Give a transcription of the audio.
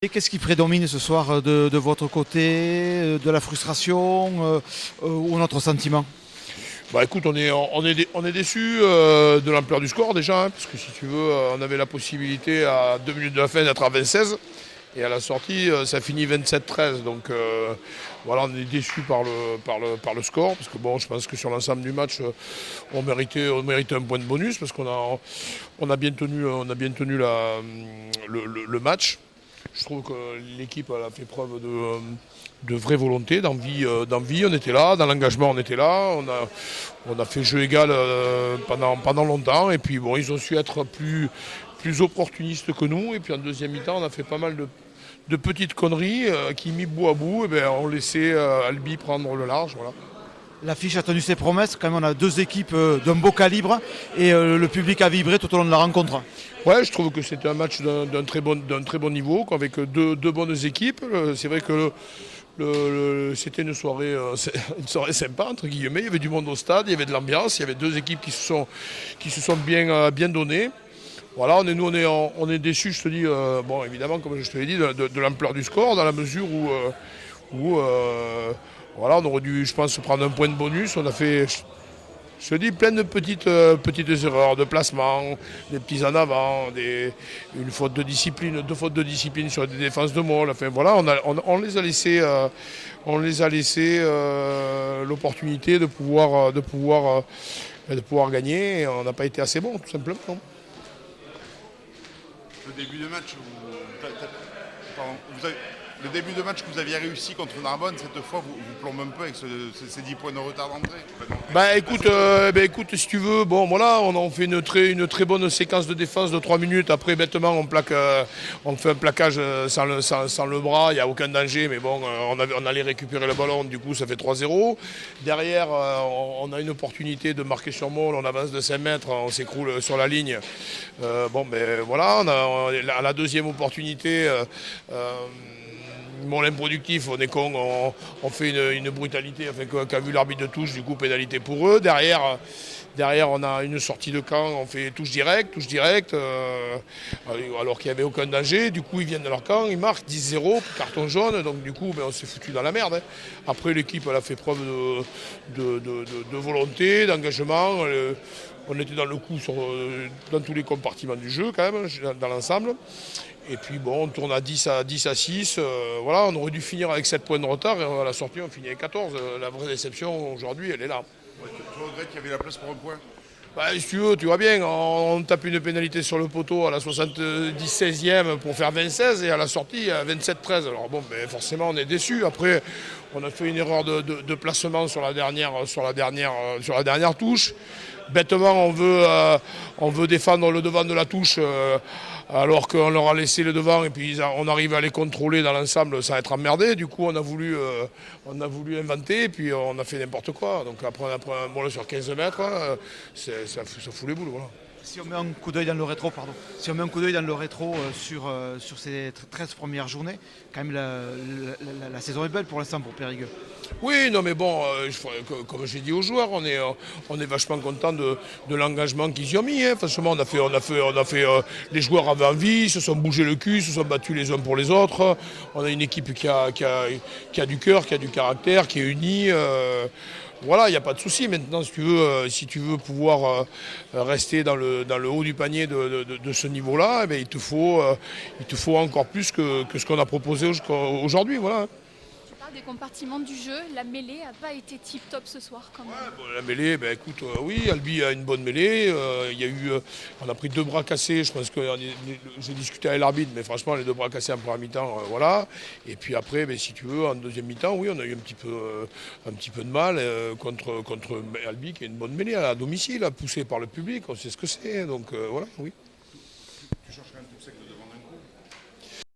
Et qu'est-ce qui prédomine ce soir de votre côté, de la frustration ou notre sentiment? Bah écoute, on est déçu de l'ampleur du score déjà, hein, parce que si tu veux, on avait la possibilité à 2 minutes de la fin d'être à 26 et à la sortie, ça finit 27-13. Donc voilà, on est déçu par le score, parce que bon, je pense que sur l'ensemble du match, on méritait un point de bonus, parce on a bien tenu, le match. Je trouve que l'équipe a fait preuve de vraie volonté, d'envie. On était là, dans l'engagement, on était là. On a fait jeu égal pendant longtemps. Et puis bon, ils ont su être plus opportunistes que nous. Et puis en deuxième mi-temps, on a fait pas mal de petites conneries qui, mis bout à bout, ont laissé Albi prendre le large. Voilà. L'affiche a tenu ses promesses, quand même on a deux équipes d'un beau calibre et le public a vibré tout au long de la rencontre. Ouais, je trouve que c'était un match d'un très bon niveau, avec deux bonnes équipes. C'est vrai que c'était une soirée sympa, entre guillemets. Il y avait du monde au stade, il y avait de l'ambiance, il y avait deux équipes qui se sont bien données. Voilà, on est déçus, je te dis, bon, évidemment, comme je te l'ai dit, de l'ampleur du score, dans la mesure où voilà, on aurait dû, je pense, prendre un point de bonus. On a fait, je te dis, plein de petites erreurs de placement, des petits en avant, une faute de discipline, deux fautes de discipline sur des défenses de Moll. Enfin voilà, on les a laissé l'opportunité de pouvoir gagner. Et on n'a pas été assez bon, tout simplement. Le début de match, pardon, le début de match que vous aviez réussi contre Narbonne, cette fois, vous plombez un peu avec ces 10 points de retard d'entrée. Bah écoute, si tu veux, bon voilà, on fait une très bonne séquence de défense de 3 minutes. Après, bêtement, on fait un plaquage sans le bras, il n'y a aucun danger, mais bon, on allait récupérer le ballon, du coup ça fait 3-0. Derrière, on a une opportunité de marquer sur Moll, on avance de 5 mètres, on s'écroule sur la ligne. Bon, ben voilà, à la deuxième opportunité. Bon, l'improductif, on est con, on fait une brutalité qu'a vu l'arbitre de touche, du coup pénalité pour eux. Derrière, on a une sortie de camp, on fait touche directe, alors qu'il n'y avait aucun danger. Du coup, ils viennent de leur camp, ils marquent 10-0, carton jaune, donc du coup, on s'est foutu dans la merde. Hein. Après, l'équipe, elle a fait preuve de volonté, d'engagement. On était dans le coup dans tous les compartiments du jeu, quand même, dans l'ensemble. Et puis bon, on tourne à 10 à 6. Voilà, on aurait dû finir avec 7 points de retard et à la sortie, on finit avec 14. La vraie déception aujourd'hui, elle est là. Ouais, tu regrettes qu'il y avait la place pour un point? Bah, si tu veux, tu vois bien, on tape une pénalité sur le poteau à la 76e pour faire 26 et à la sortie à 27-13. Alors bon, ben, forcément, on est déçus. Après, on a fait une erreur de placement sur la dernière touche. Bêtement, on veut défendre le devant de la touche alors qu'on leur a laissé le devant et puis on arrive à les contrôler dans l'ensemble sans être emmerdé. Du coup, on a voulu inventer et puis on a fait n'importe quoi. Donc après, on a pris un ballon sur 15 mètres, ça fout les boules. Voilà. Si on met un coup d'œil dans le rétro, si on met un coup d'œil dans le rétro sur ces 13 premières journées, quand même la saison est belle pour l'instant pour Périgueux. Oui, non mais bon, comme j'ai dit aux joueurs, on est vachement content de l'engagement qu'ils y ont mis. Hein. Franchement, les joueurs avaient envie, se sont bougés le cul, se sont battus les uns pour les autres. On a une équipe qui a du cœur, qui a du caractère, qui est unie. Voilà, il n'y a pas de souci. Maintenant, si tu veux pouvoir rester dans le haut du panier de ce niveau-là, il te faut encore plus que ce qu'on a proposé aujourd'hui. Voilà. Des compartiments du jeu, la mêlée n'a pas été tip-top ce soir quand même. Ouais, bon, la mêlée, écoute, oui, Albi a une bonne mêlée. On a pris 2 bras cassés, je pense que j'ai discuté avec l'arbitre, mais franchement, les 2 bras cassés en première mi-temps, voilà. Et puis après, si tu veux, en deuxième mi-temps, oui, on a eu un petit peu de mal contre Albi, qui est une bonne mêlée à domicile, poussée par le public, on sait ce que c'est, donc voilà, oui.